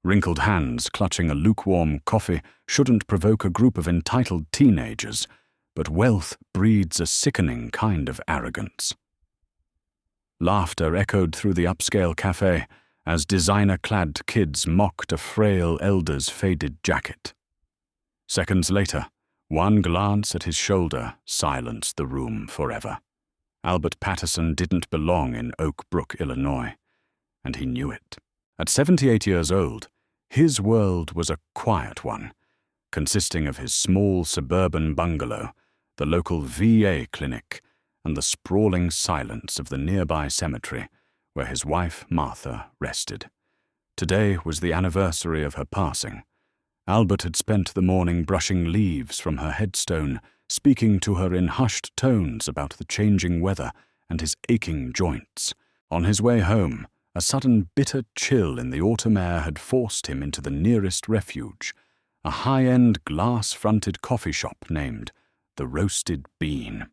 Wrinkled hands clutching a lukewarm coffee shouldn't provoke a group of entitled teenagers, but wealth breeds a sickening kind of arrogance. Laughter echoed through the upscale cafe as designer-clad kids mocked a frail elder's faded jacket. Seconds later, one glance at his shoulder silenced the room forever. Albert Patterson didn't belong in Oak Brook, Illinois, and he knew it. At 78 years old, his world was a quiet one, consisting of his small suburban bungalow, the local VA clinic, and the sprawling silence of the nearby cemetery where his wife Martha rested. Today was the anniversary of her passing. Albert had spent the morning brushing leaves from her headstone, speaking to her in hushed tones about the changing weather and his aching joints. On his way home, a sudden bitter chill in the autumn air had forced him into the nearest refuge, a high-end glass-fronted coffee shop named The Roasted Bean.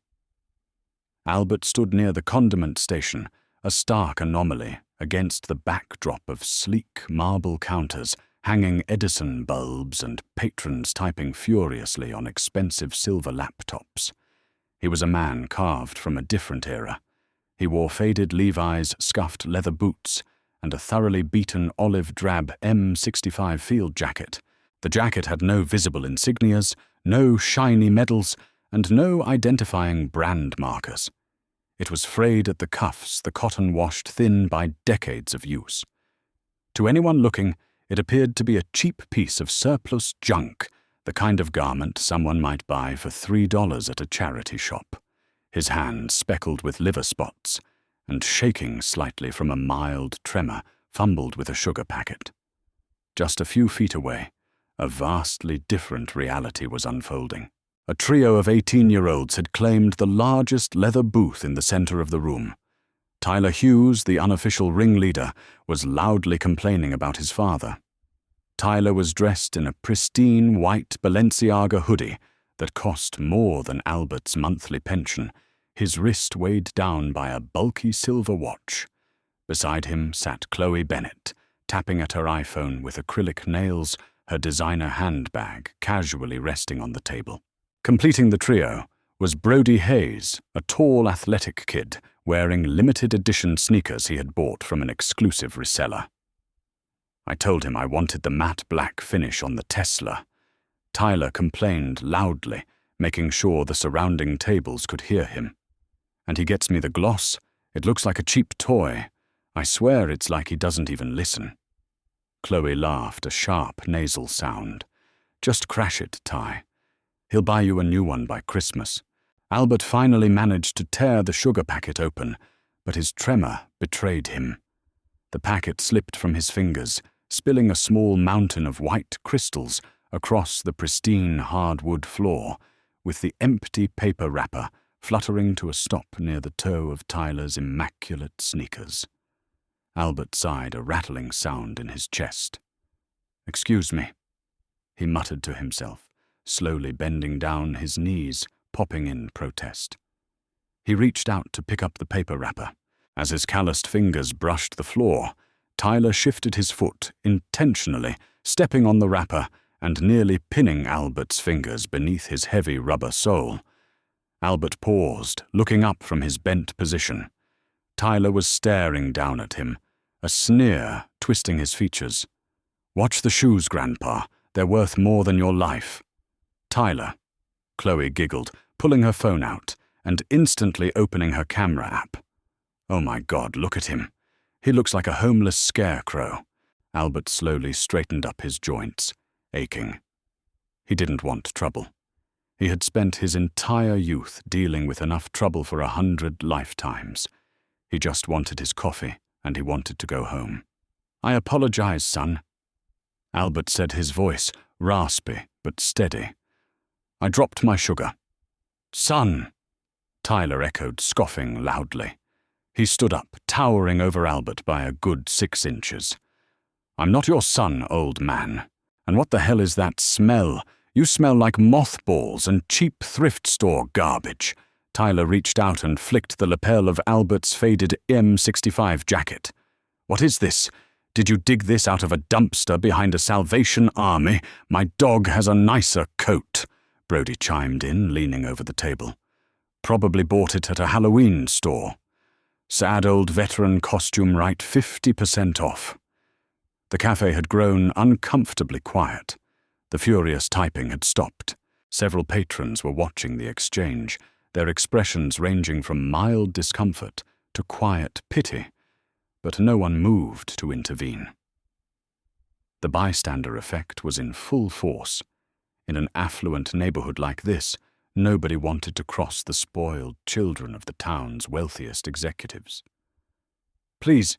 Albert stood near the condiment station, a stark anomaly against the backdrop of sleek marble counters, hanging Edison bulbs and patrons typing furiously on expensive silver laptops. He was a man carved from a different era. He wore faded Levi's scuffed leather boots and a thoroughly beaten olive-drab M65 field jacket. The jacket had no visible insignias, no shiny medals, and no identifying brand markers. It was frayed at the cuffs, the cotton washed thin by decades of use. To anyone looking, it appeared to be a cheap piece of surplus junk, the kind of garment someone might buy for $3 at a charity shop. His hand speckled with liver spots, and shaking slightly from a mild tremor, fumbled with a sugar packet. Just a few feet away, a vastly different reality was unfolding. A trio of 18-year-olds had claimed the largest leather booth in the center of the room. Tyler Hughes, the unofficial ringleader, was loudly complaining about his father. Tyler was dressed in a pristine white Balenciaga hoodie that cost more than Albert's monthly pension, his wrist weighed down by a bulky silver watch. Beside him sat Chloe Bennett, tapping at her iPhone with acrylic nails, her designer handbag casually resting on the table. Completing the trio was Brody Hayes, a tall athletic kid wearing limited edition sneakers he had bought from an exclusive reseller. I told him I wanted the matte black finish on the Tesla. Tyler complained loudly, making sure the surrounding tables could hear him. And he gets me the gloss. It looks like a cheap toy. I swear it's like he doesn't even listen. Chloe laughed, a sharp nasal sound. Just crash it, Ty. He'll buy you a new one by Christmas. Albert finally managed to tear the sugar packet open, but his tremor betrayed him. The packet slipped from his fingers, spilling a small mountain of white crystals across the pristine hardwood floor, with the empty paper wrapper fluttering to a stop near the toe of Tyler's immaculate sneakers. Albert sighed, a rattling sound in his chest. "Excuse me," he muttered to himself, slowly bending down his knees, popping in protest. He reached out to pick up the paper wrapper. As his calloused fingers brushed the floor, Tyler shifted his foot, intentionally stepping on the wrapper and nearly pinning Albert's fingers beneath his heavy rubber sole. Albert paused, looking up from his bent position. Tyler was staring down at him, a sneer twisting his features. "Watch the shoes, Grandpa. They're worth more than your life." "Tyler," Chloe giggled, pulling her phone out and instantly opening her camera app. "Oh my God, look at him. He looks like a homeless scarecrow." Albert slowly straightened up his joints, aching. He didn't want trouble. He had spent his entire youth dealing with enough trouble for 100 lifetimes. He just wanted his coffee, and he wanted to go home. "I apologize, son," Albert said, his voice raspy but steady. "I dropped my sugar." "Son," Tyler echoed, scoffing loudly. He stood up, towering over Albert by a good 6 inches. "I'm not your son, old man. And what the hell is that smell? You smell like mothballs and cheap thrift store garbage." Tyler reached out and flicked the lapel of Albert's faded M65 jacket. "What is this? Did you dig this out of a dumpster behind a Salvation Army? My dog has a nicer coat, Brody chimed in, leaning over the table. Probably bought it at a Halloween store. Sad old veteran costume, right, 50% off. The cafe had grown uncomfortably quiet. The furious typing had stopped. Several patrons were watching the exchange, their expressions ranging from mild discomfort to quiet pity, but no one moved to intervene. The bystander effect was in full force. In an affluent neighborhood like this, nobody wanted to cross the spoiled children of the town's wealthiest executives. "Please,"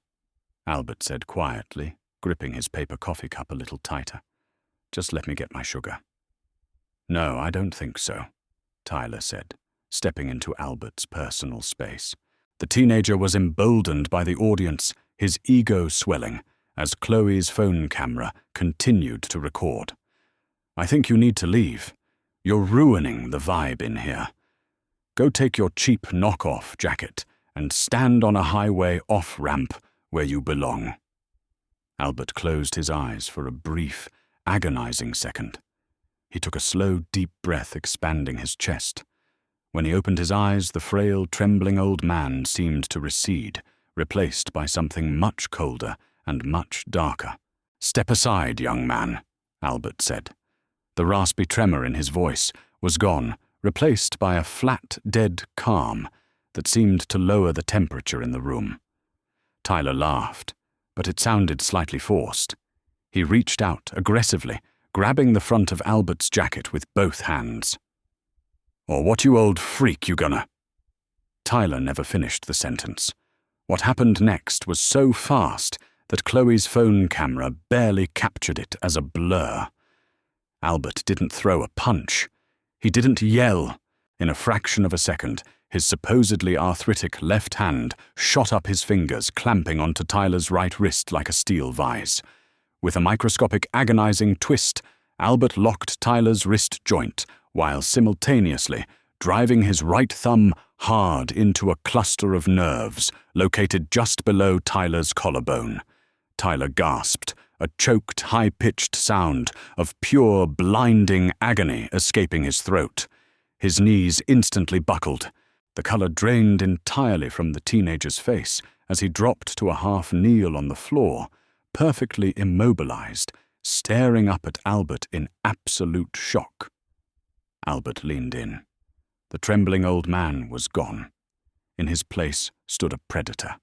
Albert said quietly, gripping his paper coffee cup a little tighter. "Just let me get my sugar." "No, I don't think so," Tyler said, stepping into Albert's personal space. The teenager was emboldened by the audience, his ego swelling, as Chloe's phone camera continued to record. "I think you need to leave. You're ruining the vibe in here. Go take your cheap knockoff jacket and stand on a highway off-ramp where you belong." Albert closed his eyes for a brief, agonizing second. He took a slow, deep breath, expanding his chest. When he opened his eyes, the frail, trembling old man seemed to recede, replaced by something much colder and much darker. "Step aside, young man," Albert said. The raspy tremor in his voice was gone, replaced by a flat, dead calm that seemed to lower the temperature in the room. Tyler laughed, but it sounded slightly forced. He reached out aggressively, grabbing the front of Albert's jacket with both hands. "Or what, you old freak, you gonna—" Tyler never finished the sentence. What happened next was so fast that Chloe's phone camera barely captured it as a blur. Albert didn't throw a punch. He didn't yell. In a fraction of a second, his supposedly arthritic left hand shot up his fingers, clamping onto Tyler's right wrist like a steel vise. With a microscopic, agonizing twist, Albert locked Tyler's wrist joint, while simultaneously driving his right thumb hard into a cluster of nerves located just below Tyler's collarbone. Tyler gasped, a choked, high-pitched sound of pure, blinding agony escaping his throat. His knees instantly buckled. The color drained entirely from the teenager's face as he dropped to a half-kneel on the floor, perfectly immobilized, staring up at Albert in absolute shock. Albert leaned in. The trembling old man was gone. In his place stood a predator.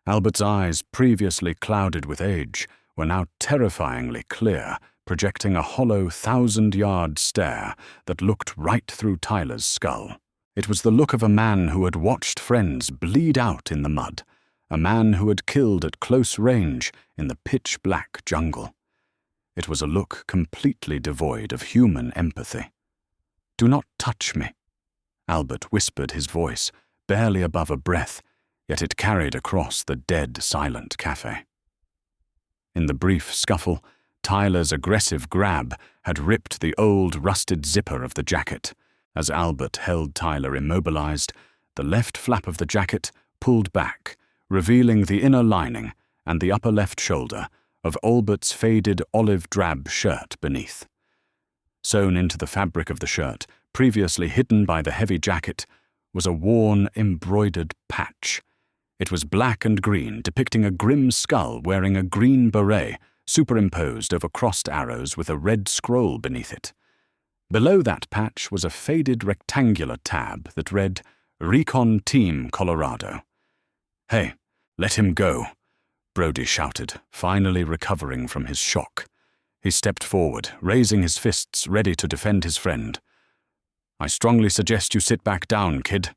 Albert's eyes, previously clouded with age, were now terrifyingly clear, projecting a hollow 1,000-yard stare that looked right through Tyler's skull. It was the look of a man who had watched friends bleed out in the mud, a man who had killed at close range in the pitch-black jungle. It was a look completely devoid of human empathy. "Do not touch me," Albert whispered, his voice barely above a breath, yet it carried across the dead, silent cafe. In the brief scuffle, Tyler's aggressive grab had ripped the old, rusted zipper of the jacket. As Albert held Tyler immobilized, the left flap of the jacket pulled back, revealing the inner lining and the upper left shoulder of Albert's faded olive-drab shirt beneath. Sewn into the fabric of the shirt, previously hidden by the heavy jacket, was a worn, embroidered patch. It was black and green, depicting a grim skull wearing a green beret, superimposed over crossed arrows with a red scroll beneath it. Below that patch was a faded rectangular tab that read, "Recon Team Colorado." "Hey, let him go," Brody shouted, finally recovering from his shock. He stepped forward, raising his fists, ready to defend his friend. "I strongly suggest you sit back down, kid."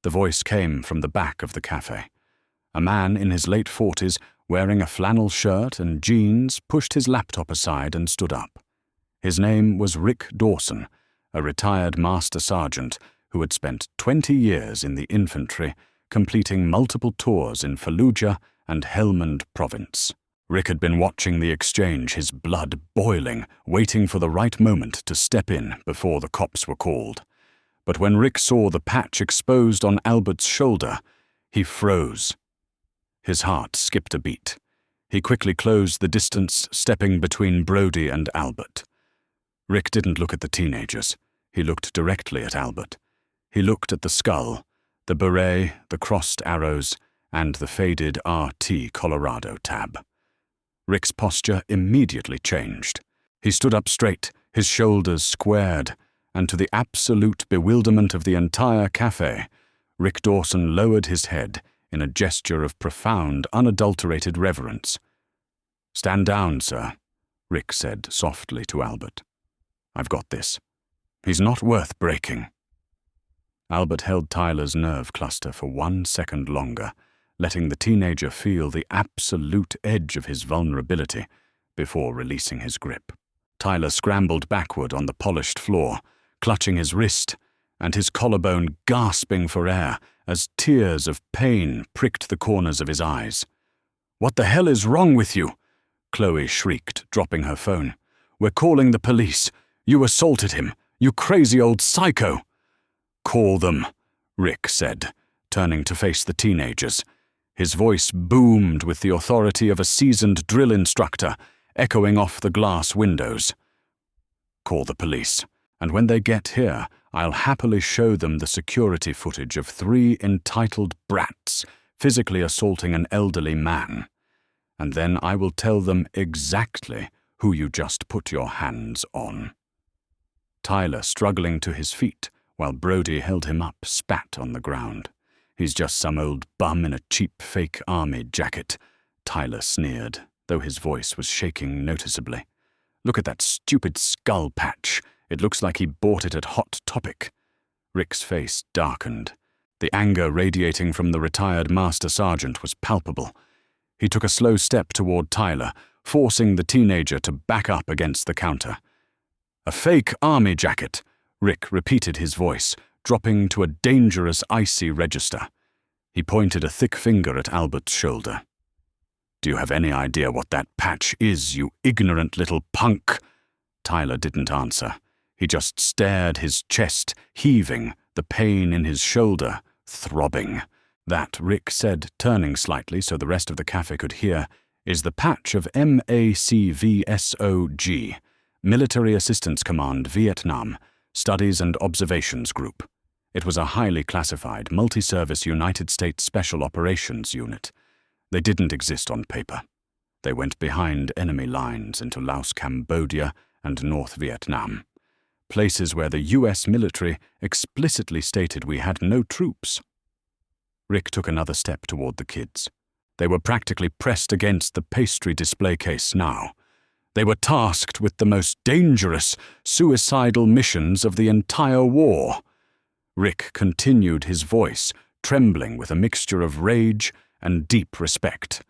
The voice came from the back of the cafe. A man in his late 40s, wearing a flannel shirt and jeans, pushed his laptop aside and stood up. His name was Rick Dawson, a retired master sergeant who had spent 20 years in the infantry, completing multiple tours in Fallujah and Helmand Province. Rick had been watching the exchange, his blood boiling, waiting for the right moment to step in before the cops were called. But when Rick saw the patch exposed on Albert's shoulder, he froze. His heart skipped a beat. He quickly closed the distance, stepping between Brody and Albert. Rick didn't look at the teenagers. He looked directly at Albert. He looked at the skull, the beret, the crossed arrows, and the faded RT Colorado tab. Rick's posture immediately changed. He stood up straight, his shoulders squared, and to the absolute bewilderment of the entire cafe, Rick Dawson lowered his head in a gesture of profound, unadulterated reverence. "Stand down, sir," Rick said softly to Albert. "I've got this. He's not worth breaking." Albert held Tyler's nerve cluster for 1 second longer, letting the teenager feel the absolute edge of his vulnerability before releasing his grip. Tyler scrambled backward on the polished floor, clutching his wrist, and his collarbone gasping for air as tears of pain pricked the corners of his eyes. "What the hell is wrong with you?" Chloe shrieked, dropping her phone. "We're calling the police. You assaulted him. You crazy old psycho." "Call them," Rick said, turning to face the teenagers. His voice boomed with the authority of a seasoned drill instructor, echoing off the glass windows. "Call the police, and when they get here, I'll happily show them the security footage of 3 entitled brats physically assaulting an elderly man. And then I will tell them exactly who you just put your hands on." Tyler, struggling to his feet, while Brody held him up, spat on the ground. "He's just some old bum in a cheap fake army jacket," Tyler sneered, though his voice was shaking noticeably. "Look at that stupid skull patch. It looks like he bought it at Hot Topic." Rick's face darkened. The anger radiating from the retired master sergeant was palpable. He took a slow step toward Tyler, forcing the teenager to back up against the counter. "A fake army jacket," Rick repeated his voice, dropping to a dangerous icy register. He pointed a thick finger at Albert's shoulder. "Do you have any idea what that patch is, you ignorant little punk?" Tyler didn't answer. He just stared, his chest heaving, the pain in his shoulder throbbing. "That," Rick said, turning slightly so the rest of the cafe could hear, "is the patch of MACVSOG, Military Assistance Command, Vietnam, Studies and Observations Group. It was a highly classified, multi-service United States Special Operations unit. They didn't exist on paper. They went behind enemy lines into Laos, Cambodia, and North Vietnam, places where the U.S. military explicitly stated we had no troops." Rick took another step toward the kids. They were practically pressed against the pastry display case now. They were tasked with the most dangerous, suicidal missions of the entire war. Rick continued, his voice trembling with a mixture of rage and deep respect.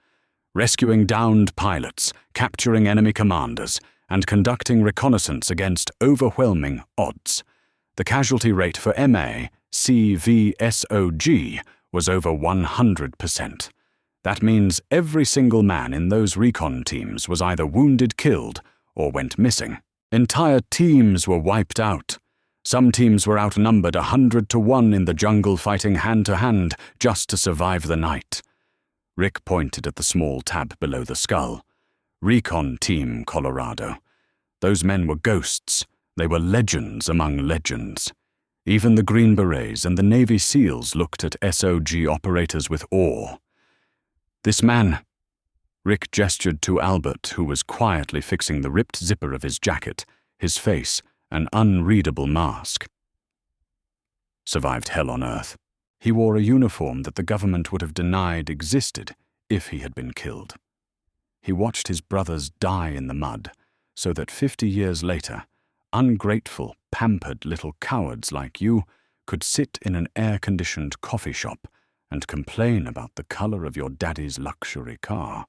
"Rescuing downed pilots, capturing enemy commanders, and conducting reconnaissance against overwhelming odds. The casualty rate for MACVSOG was over 100%. That means every single man in those recon teams was either wounded, killed, or went missing. Entire teams were wiped out. Some teams were outnumbered 100-1 in the jungle, fighting hand-to-hand just to survive the night." Rick pointed at the small tab below the skull. "Recon Team Colorado. Those men were ghosts. They were legends among legends. Even the Green Berets and the Navy SEALs looked at SOG operators with awe. This man," Rick gestured to Albert, who was quietly fixing the ripped zipper of his jacket, his face an unreadable mask, "survived hell on earth. He wore a uniform that the government would have denied existed if he had been killed. He watched his brothers die in the mud, so that 50 years later, ungrateful, pampered little cowards like you could sit in an air-conditioned coffee shop and complain about the color of your daddy's luxury car."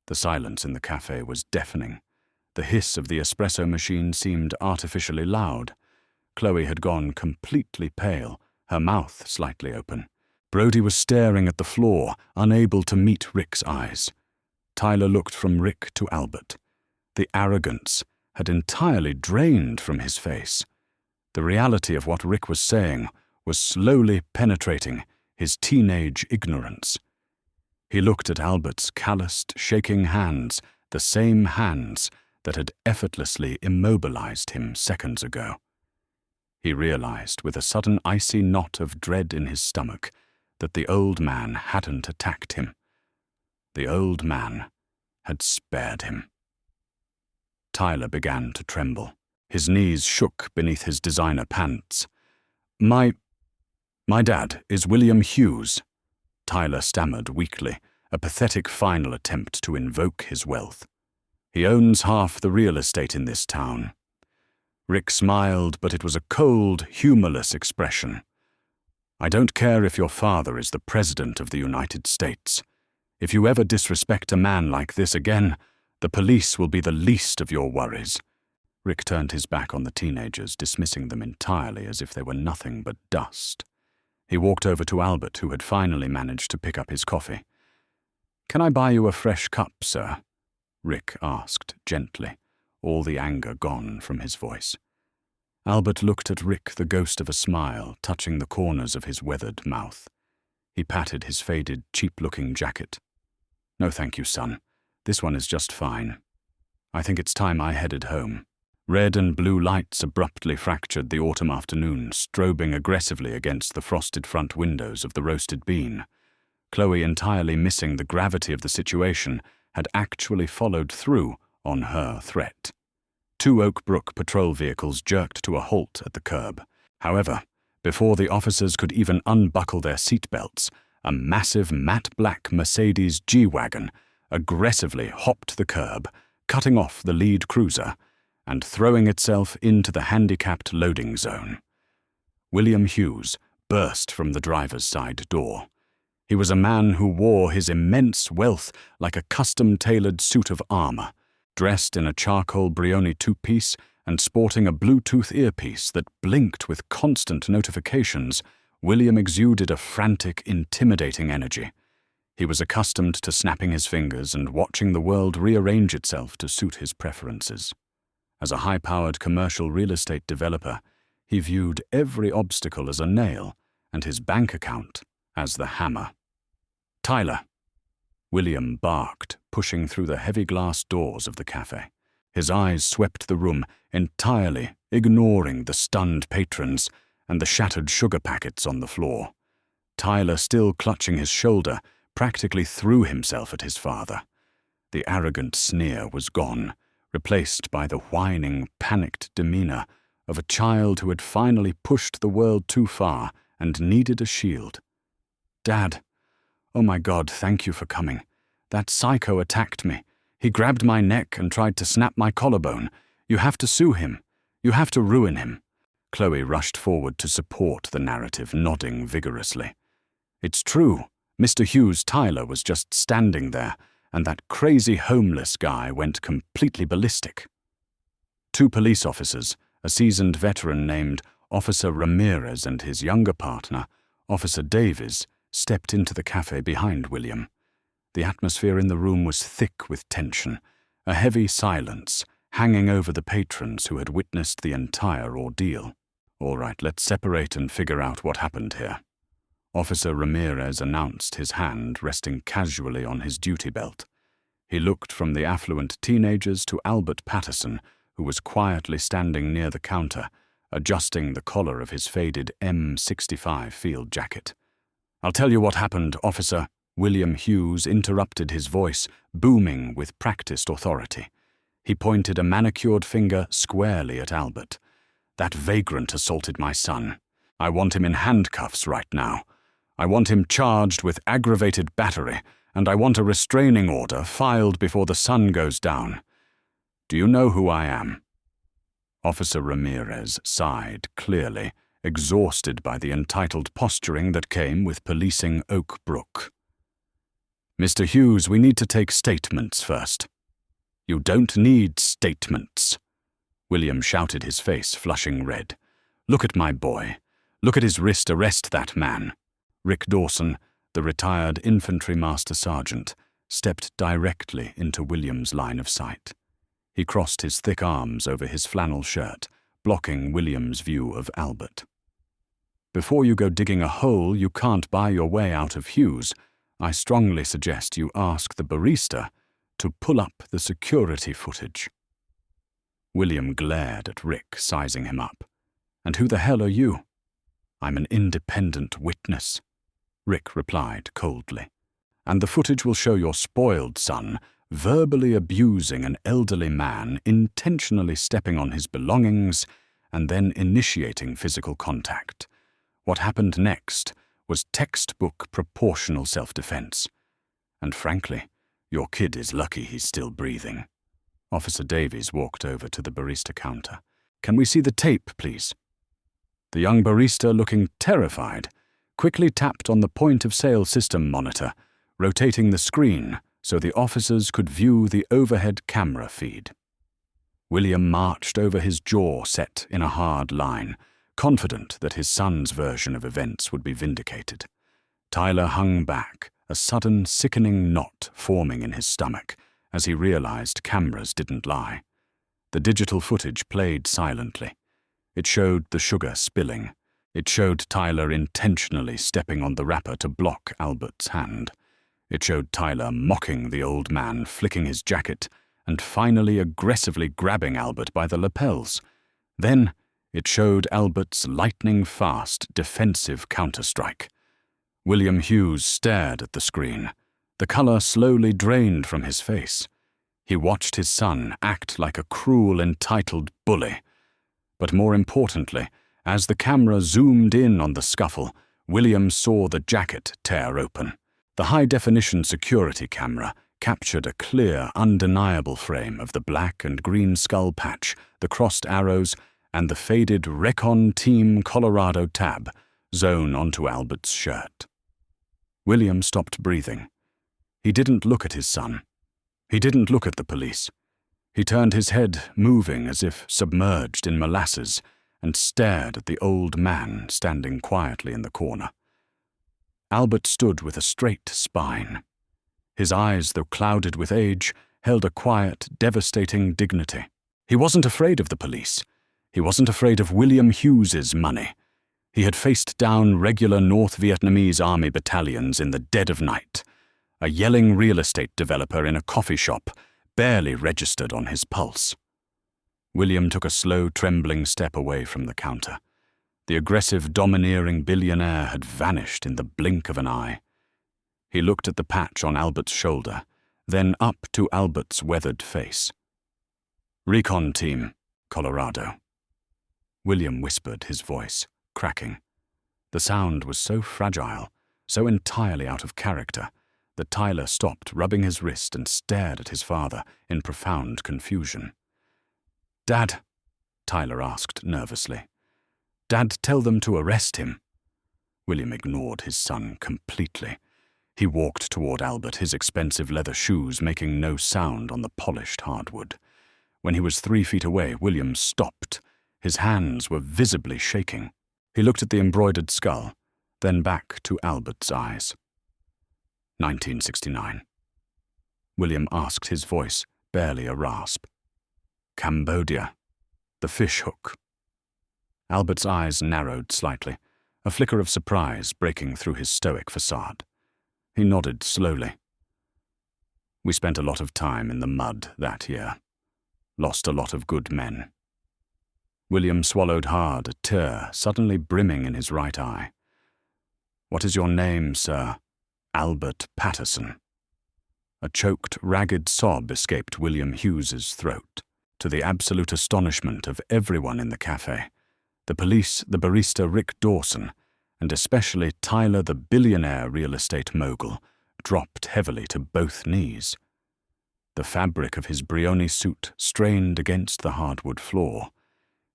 The silence in the cafe was deafening. The hiss of the espresso machine seemed artificially loud. Chloe had gone completely pale, her mouth slightly open. Brody was staring at the floor, unable to meet Rick's eyes. Tyler looked from Rick to Albert. The arrogance had entirely drained from his face. The reality of what Rick was saying was slowly penetrating his teenage ignorance. He looked at Albert's calloused, shaking hands, the same hands that had effortlessly immobilized him seconds ago. He realized, with a sudden icy knot of dread in his stomach, that the old man hadn't attacked him. The old man had spared him. Tyler began to tremble. His knees shook beneath his designer pants. My dad is William Hughes," Tyler stammered weakly, a pathetic final attempt to invoke his wealth. "He owns half the real estate in this town." Rick smiled, but it was a cold, humorless expression. "I don't care if your father is the President of the United States. If you ever disrespect a man like this again, the police will be the least of your worries." Rick turned his back on the teenagers, dismissing them entirely as if they were nothing but dust. He walked over to Albert, who had finally managed to pick up his coffee. "Can I buy you a fresh cup, sir?" Rick asked gently, all the anger gone from his voice. Albert looked at Rick, the ghost of a smile touching the corners of his weathered mouth. He patted his faded, cheap-looking jacket. "No thank you, son. This one is just fine. I think it's time I headed home." Red and blue lights abruptly fractured the autumn afternoon, strobing aggressively against the frosted front windows of the Roasted Bean. Chloe, entirely missing the gravity of the situation, had actually followed through on her threat. 2 Oak Brook patrol vehicles jerked to a halt at the curb. However, before the officers could even unbuckle their seatbelts, a massive matte black Mercedes G-Wagon aggressively hopped the curb, cutting off the lead cruiser and throwing itself into the handicapped loading zone. William Hughes burst from the driver's side door. He was a man who wore his immense wealth like a custom-tailored suit of armor, dressed in a charcoal Brioni 2-piece and sporting a Bluetooth earpiece that blinked with constant notifications. William exuded a frantic, intimidating energy. He was accustomed to snapping his fingers and watching the world rearrange itself to suit his preferences. As a high-powered commercial real estate developer, he viewed every obstacle as a nail and his bank account as the hammer. "Tyler," William barked, pushing through the heavy glass doors of the cafe. His eyes swept the room, entirely ignoring the stunned patrons and the shattered sugar packets on the floor. Tyler, still clutching his shoulder, practically threw himself at his father. The arrogant sneer was gone, replaced by the whining, panicked demeanor of a child who had finally pushed the world too far and needed a shield. "Dad, oh my God, thank you for coming. That psycho attacked me. He grabbed my neck and tried to snap my collarbone. You have to sue him. You have to ruin him." Chloe rushed forward to support the narrative, nodding vigorously. "It's true. Mr. Hughes Tyler was just standing there, and that crazy homeless guy went completely ballistic." 2 police officers, a seasoned veteran named Officer Ramirez and his younger partner, Officer Davies, stepped into the cafe behind William. The atmosphere in the room was thick with tension, a heavy silence hanging over the patrons who had witnessed the entire ordeal. "All right, let's separate and figure out what happened here." Officer Ramirez announced, his hand resting casually on his duty belt. He looked from the affluent teenagers to Albert Patterson, who was quietly standing near the counter, adjusting the collar of his faded M65 field jacket. "I'll tell you what happened, officer." William Hughes interrupted, his voice booming with practiced authority. He pointed a manicured finger squarely at Albert. "That vagrant assaulted my son. I want him in handcuffs right now. I want him charged with aggravated battery, and I want a restraining order filed before the sun goes down. Do you know who I am?" Officer Ramirez sighed clearly, exhausted by the entitled posturing that came with policing Oak Brook. "Mr. Hughes, we need to take statements first." "You don't need statements," William shouted, his face flushing red. "Look at my boy. Look at his wrist. Arrest that man." Rick Dawson, the retired infantry master sergeant, stepped directly into William's line of sight. He crossed his thick arms over his flannel shirt, blocking William's view of Albert. "Before you go digging a hole you can't buy your way out of, Hughes, I strongly suggest you ask the barista to pull up the security footage." William glared at Rick, sizing him up. "And who the hell are you?" "I'm an independent witness," Rick replied coldly. "And the footage will show your spoiled son verbally abusing an elderly man, intentionally stepping on his belongings, and then initiating physical contact. What happened next was textbook proportional self-defense. And frankly, your kid is lucky he's still breathing." Officer Davies walked over to the barista counter. "Can we see the tape, please?" The young barista, looking terrified, quickly tapped on the point-of-sale system monitor, rotating the screen so the officers could view the overhead camera feed. William marched over, his jaw set in a hard line, confident that his son's version of events would be vindicated. Tyler hung back, a sudden sickening knot forming in his stomach as he realized cameras didn't lie. The digital footage played silently. It showed the sugar spilling. It showed Tyler intentionally stepping on the wrapper to block Albert's hand. It showed Tyler mocking the old man, flicking his jacket, and finally aggressively grabbing Albert by the lapels. Then it showed Albert's lightning-fast defensive counterstrike. William Hughes stared at the screen. The color slowly drained from his face. He watched his son act like a cruel, entitled bully. But more importantly, as the camera zoomed in on the scuffle, William saw the jacket tear open. The high-definition security camera captured a clear, undeniable frame of the black and green skull patch, the crossed arrows, and the faded Recon Team Colorado tab sewn onto Albert's shirt. William stopped breathing. He didn't look at his son. He didn't look at the police. He turned his head, moving as if submerged in molasses, and stared at the old man standing quietly in the corner. Albert stood with a straight spine. His eyes, though clouded with age, held a quiet, devastating dignity. He wasn't afraid of the police. He wasn't afraid of William Hughes's money. He had faced down regular North Vietnamese army battalions in the dead of night. A yelling real estate developer in a coffee shop barely registered on his pulse. William took a slow, trembling step away from the counter. The aggressive, domineering billionaire had vanished in the blink of an eye. He looked at the patch on Albert's shoulder, then up to Albert's weathered face. "Recon Team, Colorado." William whispered, his voice cracking. The sound was so fragile, so entirely out of character, that Tyler stopped, rubbing his wrist, and stared at his father in profound confusion. "Dad," Tyler asked nervously. "Dad, tell them to arrest him." William ignored his son completely. He walked toward Albert, his expensive leather shoes making no sound on the polished hardwood. When he was 3 feet away, William stopped. His hands were visibly shaking. He looked at the embroidered skull, then back to Albert's eyes. 1969. William asked, his voice barely a rasp. "Cambodia. The fish hook." Albert's eyes narrowed slightly, a flicker of surprise breaking through his stoic facade. He nodded slowly. "We spent a lot of time in the mud that year. Lost a lot of good men." William swallowed hard, a tear suddenly brimming in his right eye. "What is your name, sir?" "Albert Patterson." A choked, ragged sob escaped William Hughes's throat, to the absolute astonishment of everyone in the cafe. The police, the barista Rick Dawson, and especially Tyler, the billionaire real estate mogul, dropped heavily to both knees. The fabric of his Brioni suit strained against the hardwood floor.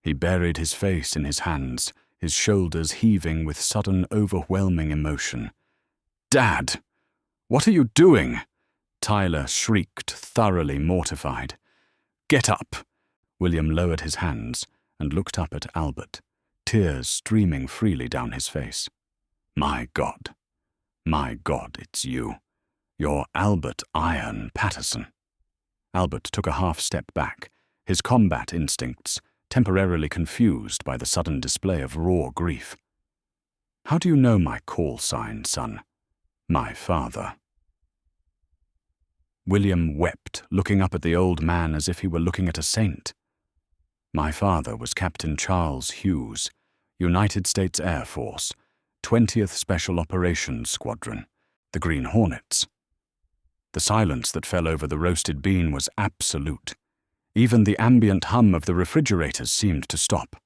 He buried his face in his hands, his shoulders heaving with sudden, overwhelming emotion. "Dad! What are you doing?" Tyler shrieked, thoroughly mortified. "Get up!" William lowered his hands and looked up at Albert, tears streaming freely down his face. My God, it's you. You're Albert Iron Patterson." Albert took a half step back, his combat instincts temporarily confused by the sudden display of raw grief. "How do you know my call sign, son?" My father. William wept, looking up at the old man as if he were looking at a saint. My father was Captain Charles Hughes, United States Air Force, 20th Special Operations Squadron, the Green Hornets. The silence that fell over the roasted bean was absolute. Even the ambient hum of the refrigerators seemed to stop.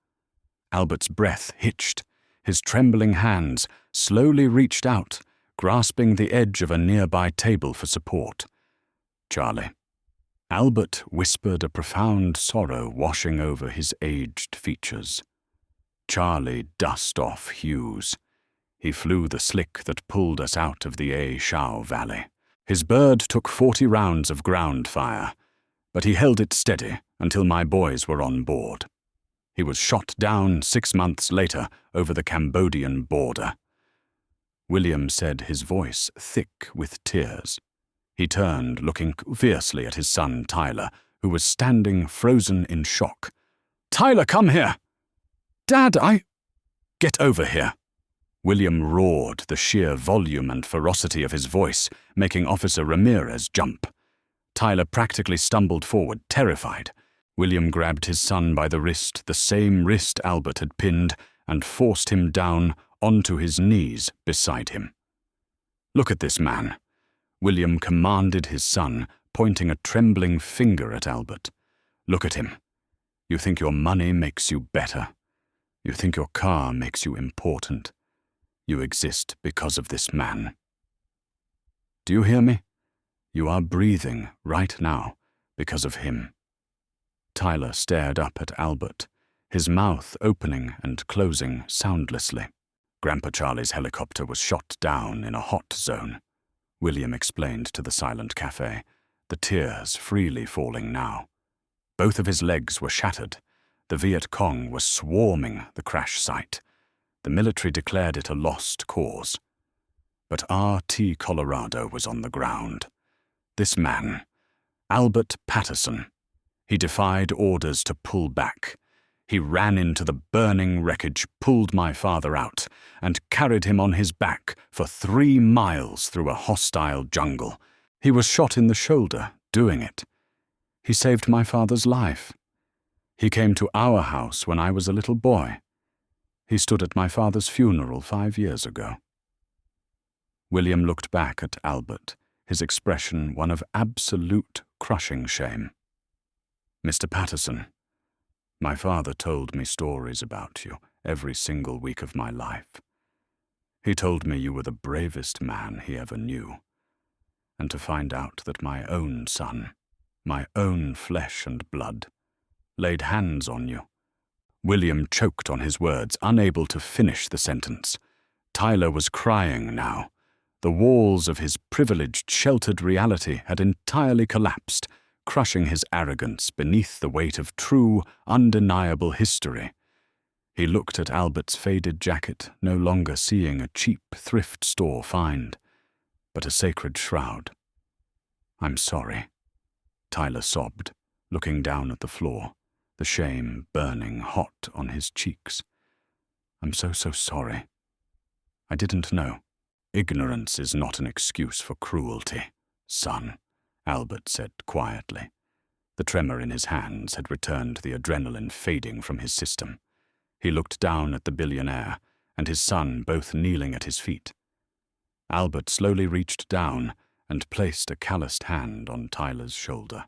Albert's breath hitched. His trembling hands slowly reached out, grasping the edge of a nearby table for support. Charlie. Albert whispered, a profound sorrow washing over his aged features. Charlie, dust off Hughes. He flew the slick that pulled us out of the A Shao Valley. His bird took 40 rounds of ground fire, but he held it steady until my boys were on board. He was shot down 6 months later over the Cambodian border. William said, his voice thick with tears. He turned, looking fiercely at his son Tyler, who was standing frozen in shock. "Tyler, come here!" "Dad, Get over here!" William roared, the sheer volume and ferocity of his voice making Officer Ramirez jump. Tyler practically stumbled forward, terrified. William grabbed his son by the wrist, the same wrist Albert had pinned, and forced him down onto his knees beside him. "Look at this man," William commanded his son, pointing a trembling finger at Albert. "Look at him. You think your money makes you better. You think your car makes you important. You exist because of this man. Do you hear me? You are breathing right now because of him." Tyler stared up at Albert, his mouth opening and closing soundlessly. "Grandpa Charlie's helicopter was shot down in a hot zone," William explained to the silent cafe, the tears freely falling now. Both of his legs were shattered. The Viet Cong was swarming the crash site. The military declared it a lost cause. But RT Colorado was on the ground. This man, Albert Patterson, he defied orders to pull back. He ran into the burning wreckage, pulled my father out, and carried him on his back for 3 miles through a hostile jungle. He was shot in the shoulder, doing it. He saved my father's life. He came to our house when I was a little boy. He stood at my father's funeral 5 years ago. William looked back at Albert, his expression one of absolute crushing shame. "Mr. Patterson, my father told me stories about you every single week of my life. He told me you were the bravest man he ever knew. And to find out that my own son, my own flesh and blood, laid hands on you." William choked on his words, unable to finish the sentence. Tyler was crying now. The walls of his privileged, sheltered reality had entirely collapsed, crushing his arrogance beneath the weight of true, undeniable history. He looked at Albert's faded jacket, no longer seeing a cheap thrift store find, but a sacred shroud. "I'm sorry," Tyler sobbed, looking down at the floor, the shame burning hot on his cheeks. "I'm so sorry. I didn't know." "Ignorance is not an excuse for cruelty, son," Albert said quietly. The tremor in his hands had returned the adrenaline fading from his system. He looked down at the billionaire and his son both kneeling at his feet. Albert slowly reached down and placed a calloused hand on Tyler's shoulder.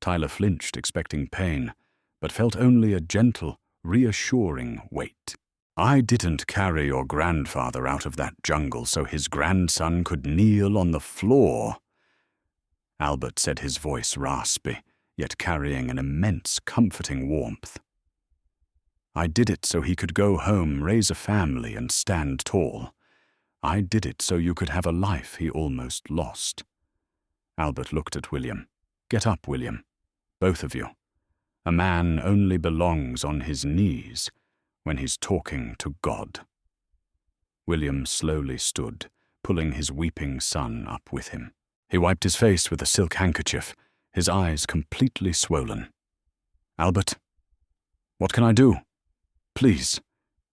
Tyler flinched, expecting pain, but felt only a gentle, reassuring weight. "I didn't carry your grandfather out of that jungle so his grandson could kneel on the floor," Albert said, his voice raspy, yet carrying an immense comforting warmth. "I did it so he could go home, raise a family, and stand tall. I did it so you could have a life he almost lost." Albert looked at William. "Get up, William. Both of you. A man only belongs on his knees when he's talking to God." William slowly stood, pulling his weeping son up with him. He wiped his face with a silk handkerchief, his eyes completely swollen. "Albert, what can I do? Please,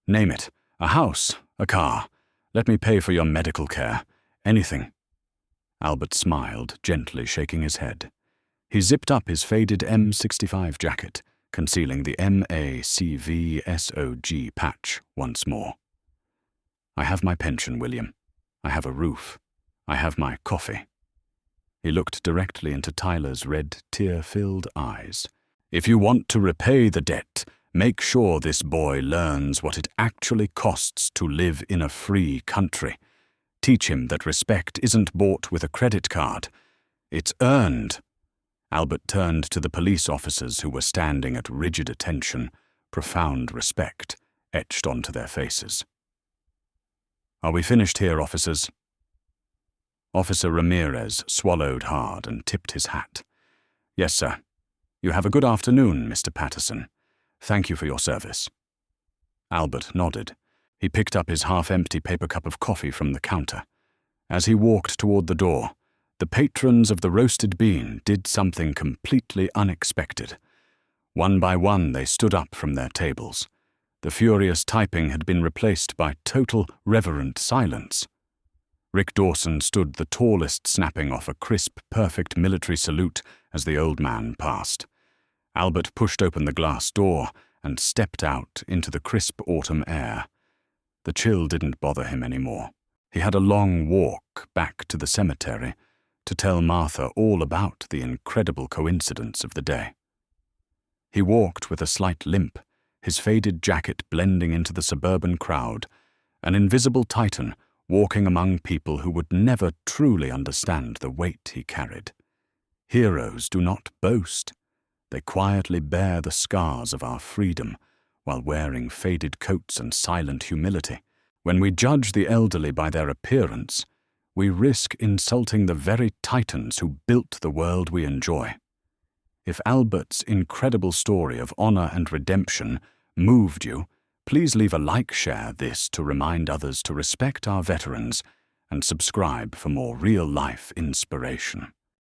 name it. A house, a car. Let me pay for your medical care. Anything. Albert smiled, gently shaking his head. He zipped up his faded M65 jacket, concealing the MACVSOG patch once more. I have my pension, William. I have a roof. I have my coffee. He looked directly into Tyler's red, tear-filled eyes. If you want to repay the debt, make sure this boy learns what it actually costs to live in a free country. Teach him that respect isn't bought with a credit card. It's earned. Albert turned to the police officers who were standing at rigid attention, profound respect etched onto their faces. Are we finished here, officers? Officer Ramirez swallowed hard and tipped his hat. Yes, sir. You have a good afternoon, Mr. Patterson. Thank you for your service. Albert nodded. He picked up his half-empty paper cup of coffee from the counter. As he walked toward the door, the patrons of the roasted bean did something completely unexpected. One by one they stood up from their tables. The furious typing had been replaced by total, reverent silence. Rick Dawson stood the tallest, snapping off a crisp, perfect military salute as the old man passed. Albert pushed open the glass door and stepped out into the crisp autumn air. The chill didn't bother him anymore. He had a long walk back to the cemetery to tell Martha all about the incredible coincidence of the day. He walked with a slight limp, his faded jacket blending into the suburban crowd, an invisible titan walking among people who would never truly understand the weight he carried. Heroes do not boast. They quietly bear the scars of our freedom while wearing faded coats and silent humility. When we judge the elderly by their appearance, we risk insulting the very titans who built the world we enjoy. If Albert's incredible story of honor and redemption moved you, please leave a share this to remind others to respect our veterans and subscribe for more real-life inspiration.